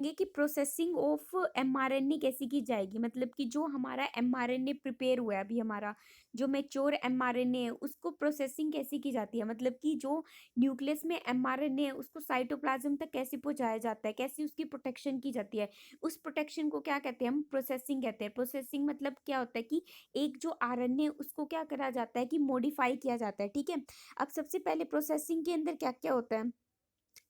ये कि processing of mRNA कैसे की जाएगी, मतलब कि जो हमारा एमआरएनए प्रिपेयर हुआ है, अभी हमारा जो मैच्योर एमआरएनए है उसको प्रोसेसिंग कैसे की जाती है, मतलब कि जो न्यूक्लियस में एमआरएनए है उसको साइटोप्लाज्म तक कैसे पहुंचाया जाता है, कैसे उसकी प्रोटेक्शन की जाती है, उस प्रोटेक्शन को क्या कहते हैं, हम प्रोसेसिंग कहते हैं। प्रोसेसिंग मतलब क्या होता है कि एक जो आरएनए उसको क्या करा जाता है कि मॉडिफाई किया जाता है, ठीक है। अब सबसे पहले प्रोसेसिंग के अंदर क्या क्या होता है,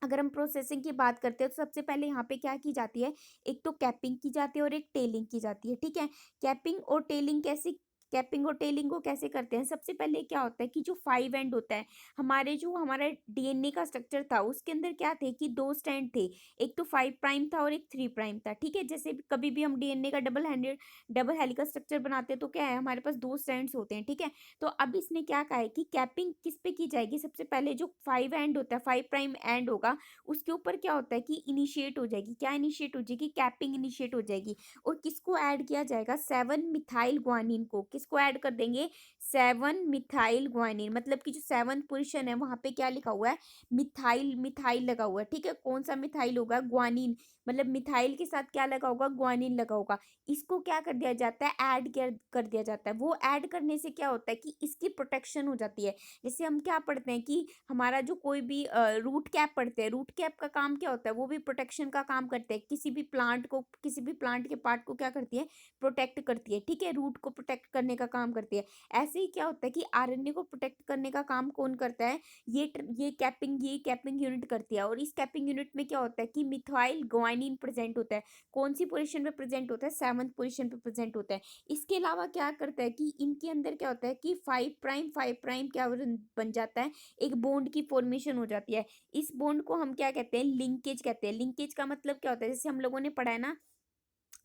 अगर हम प्रोसेसिंग की बात करते हैं तो सबसे पहले यहाँ पे क्या की जाती है, एक तो कैपिंग की जाती है और एक टेलिंग की जाती है, ठीक है। कैपिंग और टेलिंग कैसे, कैपिंग और टेलिंग को कैसे करते हैं, सबसे पहले क्या होता है कि जो 5 एंड होता है, हमारे जो हमारा डीएनए का स्ट्रक्चर था उसके अंदर क्या थे कि 2 स्टैंड थे, एक तो 5 प्राइम था और एक 3 प्राइम था, ठीक है। जैसे कभी भी हम डीएनए का डबल हेलिकल स्ट्रक्चर बनाते हैं तो क्या है, हमारे पास 2 स्टैंड्स होते हैं, ठीक है। तो अब इसने क्या कहा है कि कैपिंग किस पे की जाएगी, सबसे पहले जो 5 एंड होता है, 5 प्राइम एंड होगा, उसके ऊपर क्या होता है कि इनिशिएट हो जाएगी, क्या इनिशिएट हो जाएगी, कैपिंग इनिशिएट हो जाएगी। और किसको ऐड किया जाएगा, 7 मिथाइल ग्वानिन को, किसको ऐड कर देंगे, 7 मिथाइल ग्वानिन, मतलब कि जो 7th पोजीशन है वहां पे क्या लिखा हुआ है, मिथाइल, मिथाइल लगा हुआ है, ठीक है। कौन सा मिथाइल होगा, ग्वानिन, मतलब मिथाइल के साथ क्या लगा होगा, ग्वानिन लगा होगा। इसको क्या कर दिया जाता है, ऐड कर दिया जाता है। वो ऐड करने से क्या होता है कि इसकी प्रोटेक्शन हो जाती है। जैसे हम क्या पढ़ते हैं कि हमारा जो कोई भी रूट कैप पढ़ते हैं, रूट कैप का काम क्या होता है, वो भी प्रोटेक्शन का काम करते हैं, किसी भी प्लांट को, किसी भी प्लांट के पार्ट को क्या करती है, प्रोटेक्ट करती है, ठीक है, रूट को प्रोटेक्ट करने का काम करती है। ऐसे ही क्या होता है कि आरएनए को प्रोटेक्ट करने का काम कौन करता है, ये कैपिंग यूनिट करती है। और इस कैपिंग यूनिट में क्या होता है कि मिथाइल ग्वानिन प्रेजेंट होता है, कौन सी पोजीशन पे प्रेजेंट होता है, 7th पोजीशन पे प्रेजेंट होता है। इसके अलावा क्या करता है कि इनके अंदर क्या होता है कि 5 प्राइम क्या बन जाता है, एक बॉन्ड की फॉर्मेशन हो जाती है। इस बॉन्ड को हम क्या कहते हैं, लिंकेज कहते हैं। लिंकेज का मतलब क्या होता है, जैसे हम लोगों ने पढ़ा है ना,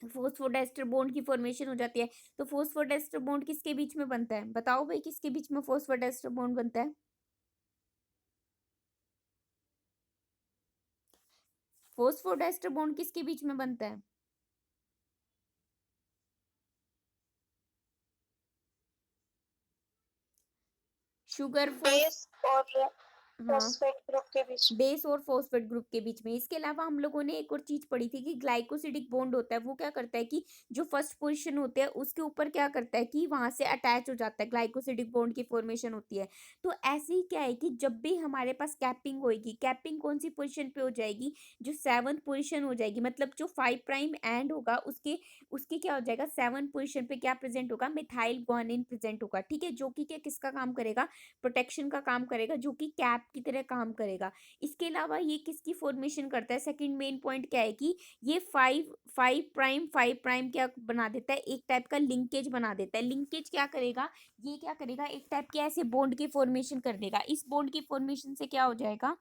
फोस्फोडाइस्टर बॉन्ड की फॉर्मेशन हो जाती है। तो फोस्फोडाइस्टर बॉन्ड किसके बीच में बनता है, बताओ भाई, किसके बीच में फोस्फोडाइस्टर बॉन्ड बनता है, फोस्फोडाइस्टर बॉन्ड किसके बीच में बनता है, शुगर फोस, बेस और हाँ, फॉस्फेट ग्रुप के बीच में। बेस और फॉस्फेट ग्रुप के बीच में। इसके अलावा हम लोगों ने एक और चीज पढ़ी थी कि ग्लाइकोसिडिक बॉन्ड होता है, वो क्या करता है कि जो फर्स्ट पोजीशन होते हैं उसके ऊपर क्या करता है कि वहां से अटैच हो जाता है, ग्लाइकोसिडिक बॉन्ड की फॉर्मेशन होती है। तो ऐसे ही क्या है कि जब भी हमारे पास कैपिंग होगी, कैपिंग कौन सी पोजीशन पे हो जाएगी, जो 7th पोजीशन हो जाएगी, मतलब जो 5 प्राइम एंड होगा उसके उसके क्या हो जाएगा, 7th पोजीशन पे क्या प्रेजेंट होगा, मिथाइल ग्वानिन प्रेजेंट होगा, ठीक है। जो कि क्या किसका काम करेगा, प्रोटेक्शन का काम करेगा, जो कि कैप की तरह काम करेगा। इसके अलावा ये किसकी फॉर्मेशन करता है, सेकंड मेन पॉइंट क्या है कि ये 5 प्राइम क्या बना देता है, एक टाइप का लिंकेज बना देता है। लिंकेज क्या करेगा, ये क्या करेगा, एक टाइप के ऐसे बॉन्ड की फॉर्मेशन कर देगा। इस बॉन्ड की फॉर्मेशन से क्या हो जाएगा,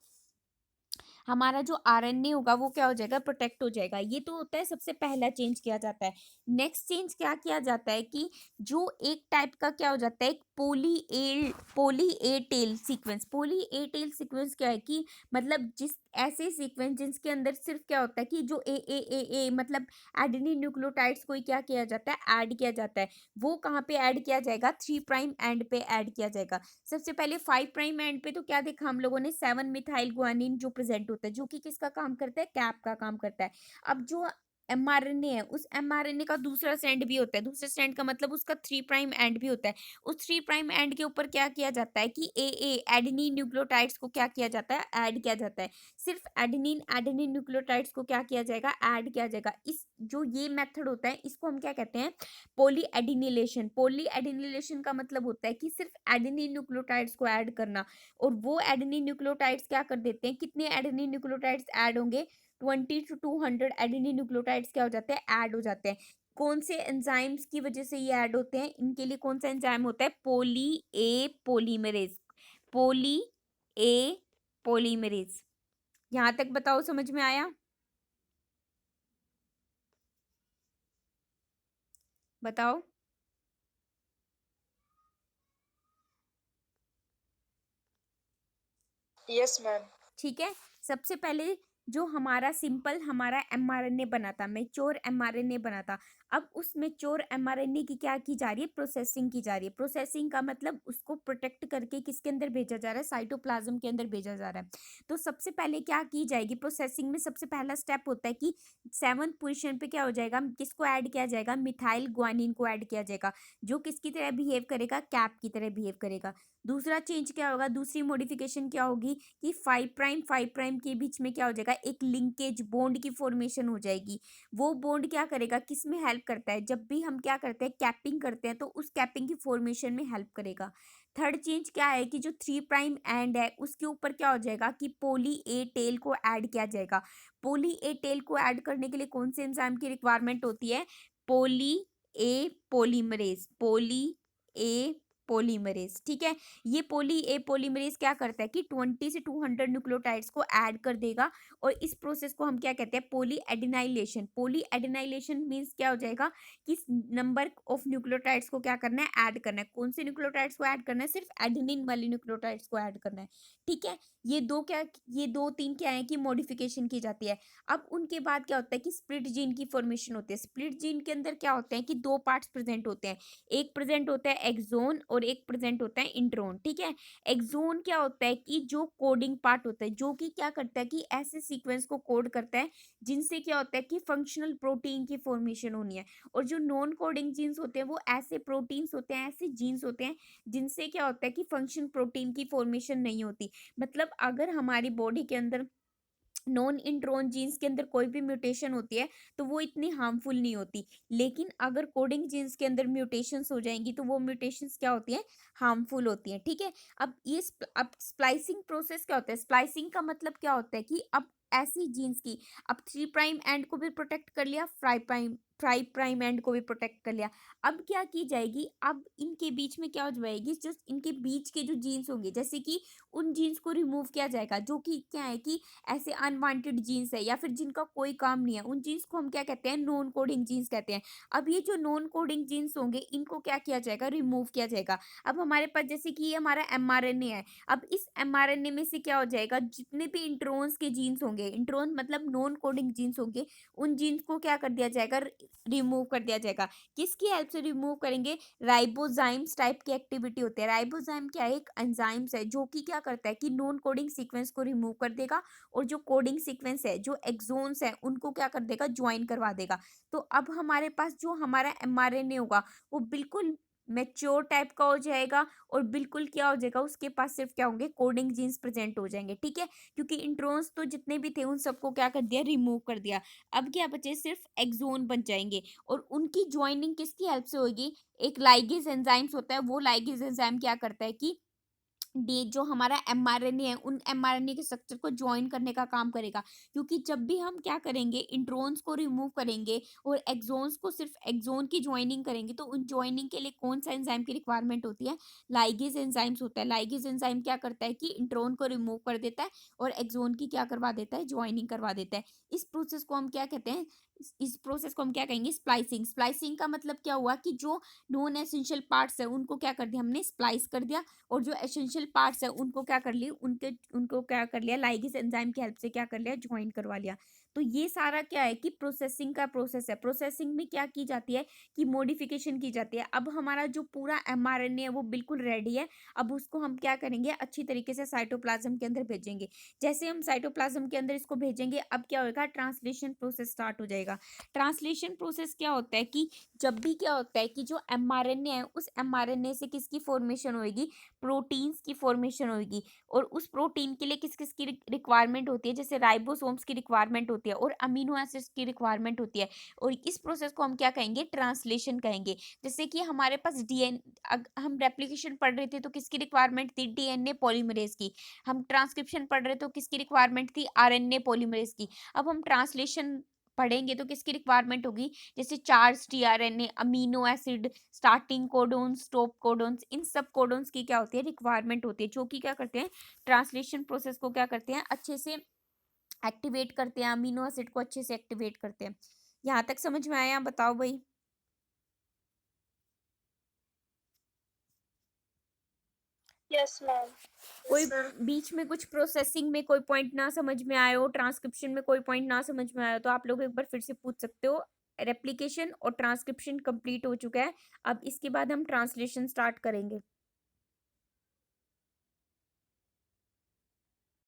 हमारा जो आरएनए होगा वो क्या हो जाएगा, प्रोटेक्ट हो जाएगा। ये तो होता है सबसे पहला चेंज किया जाता है। नेक्स्ट चेंज क्या किया जाता है कि जो एक टाइप का क्या हो जाता है, एक पोली ए टेल सीक्वेंस। पोली ए टेल सीक्वेंस क्या है कि मतलब जिस ऐसे सीक्वेंस जिसके अंदर सिर्फ क्या होता है कि जो ए मतलब एडेनिन न्यूक्लियोटाइड्स को ही क्या किया जाता है, ऐड किया जाता है। वो कहाँ पे ऐड किया जाएगा, 3 प्राइम एंड पे ऐड किया जाएगा। सबसे पहले 5 प्राइम एंड पे तो क्या देखा हम लोगों ने, 7 मिथाइल गुआनिन जो प्रेजेंट होता है, जो कि किसका काम करता है, कैप का काम करता है। अब जो एमआरएनए है, उस एमआरएनए का दूसरा स्टैंड भी होता है, दूसरे स्टैंड का मतलब उसका 3 प्राइम एंड भी होता है। उस 3 प्राइम एंड के ऊपर क्या किया जाता है कि ए एडेनिन न्यूक्लियोटाइड्स को क्या किया जाता है, ऐड किया जाता है। सिर्फ एडेनिन एडेनिन न्यूक्लियोटाइड्स को क्या किया जाएगा, ऐड किया जाएगा। इस जो ये मेथड होता है इसको हम क्या कहते हैं, पॉली एडिनिलेशन। पॉली एडिनिलेशन का मतलब होता है कि सिर्फ एडेनिन न्यूक्लियोटाइड्स को ऐड करना। और वो एडेनिन न्यूक्लियोटाइड्स क्या कर देते हैं, कितने एडेनिन न्यूक्लियोटाइड्स ऐड होंगे, 20 to 200 एडेनिन न्यूक्लियोटाइड्स क्या हो जाते हैं, ऐड हो जाते हैं। कौन से एंजाइम्स की वजह से ये ऐड होते हैं, इनके लिए कौन सा एंजाइम होता है, पोली A polymerase. Poli A polymerase. यहां तक बताओ, समझ में आया, बताओ। Yes ma'am. ठीक है। सबसे पहले जो हमारा सिंपल हमारा एमआरएनए बना था, मैच्योर एमआरएनए बना था। अब उस मैच्योर एमआरएनए की क्या की जा रही है, प्रोसेसिंग की जा रही है। प्रोसेसिंग का मतलब उसको प्रोटेक्ट करके किसके अंदर भेजा जा रहा है, साइटोप्लाज्म के अंदर भेजा जा रहा है। तो सबसे पहले क्या की जाएगी प्रोसेसिंग में, सबसे पहला स्टेप होता है कि 7th पोजीशन पे क्या हो जाएगा, किसको ऐड किया जाएगा, मिथाइल ग्वानिन को ऐड किया जाएगा, जो किसकी तरह बिहेव करेगा, कैप की तरह बिहेव करेगा। दूसरा चेंज क्या होगा, दूसरी मॉडिफिकेशन क्या होगी कि 5' के बीच में क्या हो जाएगा, एक लिंकेज बॉन्ड की फॉर्मेशन हो जाएगी। वो बॉन्ड क्या करेगा, किस में हेल्प करता है, जब भी हम क्या करते हैं कैपिंग करते हैं तो उस कैपिंग की फॉर्मेशन में हेल्प करेगा। थर्ड चेंज क्या है कि जो 3' एंड है उसके ऊपर क्या हो जाएगा कि पोली ए टेल को ऐड किया जाएगा। पोली ए टेल को ऐड करने के लिए कौन से एंजाइम की रिक्वायरमेंट होती है, पोली A polymerase, poli A polymerase, ठीक है। ये पोली ए पॉलीमरेज क्या करता है कि 20 से 200 न्यूक्लियोटाइड्स को ऐड कर देगा, और इस प्रोसेस को हम क्या कहते हैं, poly adenylation. Poly adenylation means क्या हो जाएगा कि नंबर ऑफ न्यूक्लियोटाइड्स को क्या करना है, ऐड करना है। कौन से न्यूक्लियोटाइड्स को ऐड करना है, सिर्फ एडेनिन वाली न्यूक्लियोटाइड्स को ऐड करना है, ठीक है। ये दो तीन क्या है कि मॉडिफिकेशन की जाती है। अब उनके बाद क्या होता है कि स्प्लिट जीन की फॉर्मेशन होती है। स्प्लिट जीन के अंदर क्या होते हैं कि दो पार्ट्स प्रेजेंट होते हैं, एक प्रेजेंट होता है एक्सोन और एक प्रेजेंट होता है इंट्रोन, ठीक है। एक्सोन क्या होता है कि जो कोडिंग पार्ट होता है, जो कि क्या करता है कि ऐसे सीक्वेंस को कोड करता है जिनसे क्या होता है कि फंक्शनल प्रोटीन की फॉर्मेशन होनी है। और जो नॉन कोडिंग जीन्स होते हैं वो ऐसे प्रोटीन्स होते हैं, ऐसे जीन्स होते हैं जिनसे क्या होता है कि फंक्शन प्रोटीन की फॉर्मेशन नहीं होती। मतलब अगर हमारी बॉडी के अंदर नॉन इंट्रोन जीन्स के अंदर कोई भी म्यूटेशन होती है तो वो इतनी हार्मफुल नहीं होती, लेकिन अगर कोडिंग जीन्स के अंदर म्यूटेशंस हो जाएंगी तो वो म्यूटेशंस क्या होती हैं, हार्मफुल होती हैं, ठीक है। अब स्प्लाइसिंग प्रोसेस क्या होता है, स्प्लाइसिंग का मतलब क्या होता है कि अब ऐसी जीन्स की, अब 3' एंड को भी प्रोटेक्ट कर लिया, 5' एंड को भी प्रोटेक्ट कर लिया। अब क्या की जाएगी, अब इनके बीच में क्या हो जाएगी, जस्ट इनके बीच के जो जीन्स होंगे जैसे कि उन जीन्स को रिमूव किया जाएगा, जो कि क्या है कि ऐसे अनवांटेड जीन्स है या फिर जिनका कोई काम नहीं है, उन जीन्स को हम क्या कहते हैं, नॉन कोडिंग जीन्स कहते हैं। अब ये जो नॉन कोडिंग जीन्स होंगे इनको क्या किया जाएगा, रिमूव किया जाएगा। अब हमारे पास जैसे कि ये हमारा एमआरएनए है, अब इस एमआरएनए में से क्या हो जाएगा, जितने भी इंट्रोन्स के जीन्स होंगे, इंट्रोन मतलब नॉन कोडिंग जीन्स होंगे, उन जीन्स को क्या कर दिया जाएगा, रिमूव कर दिया जाएगा। किसकी हेल्प से रिमूव करेंगे, राइबोजाइम्स टाइप की एक्टिविटी होती है। राइबोजाइम क्या है, एक एंजाइम्स है जो कि क्या करता है कि नॉन कोडिंग सीक्वेंस को रिमूव कर देगा, और जो कोडिंग सीक्वेंस है, जो एक्सोन्स है, उनको क्या कर देगा, ज्वाइन करवा देगा। तो अब हमारे पास जो हमारा एमआरएनए होगा वो बिल्कुल मैच्योर टाइप का हो जाएगा, और बिल्कुल क्या हो जाएगा, उसके पास सिर्फ क्या होंगे, कोडिंग जीन्स प्रेजेंट हो जाएंगे, ठीक है। क्योंकि इंट्रोन्स तो जितने भी थे उन सबको क्या कर दिया, रिमूव कर दिया। अब क्या बचे, सिर्फ एक्सोन बन जाएंगे, और उनकी ज्वाइनिंग किसकी हेल्प से होगी, एक लाइगेज एंजाइम्स होता है, वो लाइगेज एंजाइम क्या करता है कि डी जो हमारा एमआरएनए है उन एमआरएनए के स्ट्रक्चर को ज्वाइन करने का काम करेगा। क्योंकि जब भी हम क्या करेंगे, इंट्रोन्स को रिमूव करेंगे और एक्सोन्स को सिर्फ एक्सोन की ज्वाइनिंग करेंगे, तो उन ज्वाइनिंग के लिए कौन सा एंजाइम की रिक्वायरमेंट होती है, लाइगेज एंजाइम्स होता है। लाइगेज एंजाइम क्या करता है कि इंट्रोन को रिमूव कर देता है और एक्सोन की क्या करवा देता है, ज्वाइनिंग करवा देता है। इस प्रोसेस को हम क्या कहते हैं, इस प्रोसेस को हम क्या कहेंगे, स्प्लाइसिंग। स्प्लाइसिंग का मतलब क्या हुआ कि जो नॉन एसेंशियल पार्ट्स है उनको क्या कर दिया, हमने स्प्लाइस कर दिया, और जो एसेंशियल पार्ट्स है उनको क्या कर लिए, उनके उनको क्या कर लिया, लाइगेज एंजाइम की हेल्प से क्या कर लिया, ज्वाइन करवा लिया। तो ये सारा क्या है कि प्रोसेसिंग का प्रोसेस है। प्रोसेसिंग में क्या की जाती है कि मॉडिफिकेशन की जाती है। अब हमारा जो पूरा एमआरएनए है वो बिल्कुल रेडी है। अब उसको हम क्या करेंगे, अच्छी तरीके से साइटोप्लाज्म के अंदर भेजेंगे। जैसे हम साइटोप्लाज्म के अंदर इसको भेजेंगे, अब क्या होगा, ट्रांसलेशन प्रोसेस स्टार्ट हो जाएगा। ट्रांसलेशन प्रोसेस क्या होता है कि जब भी क्या होता है कि जो एमआरएनए है उस एमआरएनए से किसकी फॉर्मेशन होगी, प्रोटीन्स की फॉर्मेशन होगी। और उस प्रोटीन के लिए किस किस की रिक्वायरमेंट होती है, जैसे राइबोसोम्स की रिक्वायरमेंट होती है और अमीनो एसिड्स की रिक्वायरमेंट होती है। और इस प्रोसेस को हम क्या कहेंगे, ट्रांसलेशन कहेंगे। जैसे कि हमारे पास हम रेप्लिकेशन पढ़ रहे थे तो किसकी रिक्वायरमेंट थी, डीएनए पॉलीमरेज की। हम ट्रांसक्रिप्शन पढ़ रहे तो किसकी रिक्वायरमेंट थी, आरएनए पॉलीमरेज की। अब हम ट्रांसलेशन पढ़ेंगे तो किसकी रिक्वायरमेंट होगी, जैसे charge tRNA, amino acid, starting codons, stop codons, इन सब कोडोन्स की क्या होती है, रिक्वायरमेंट होती है, जो कि क्या करते हैं, ट्रांसलेशन प्रोसेस को क्या करते हैं, अच्छे से एक्टिवेट करते हैं, अमीनो एसिड को अच्छे से एक्टिवेट करते हैं। यहाँ तक समझ में आया, बताओ भाई। Yes, ma'am. कोई Yes, sir. बीच में कुछ प्रोसेसिंग में कोई पॉइंट ना समझ में आए हो, ट्रांसक्रिप्शन में कोई पॉइंट ना समझ में आए हो, तो आप लोग एक बार फिर से पूछ सकते हो। रेप्लिकेशन और ट्रांसक्रिप्शन कंप्लीट हो चुका है। अब इसके बाद हम ट्रांसलेशन स्टार्ट करेंगे।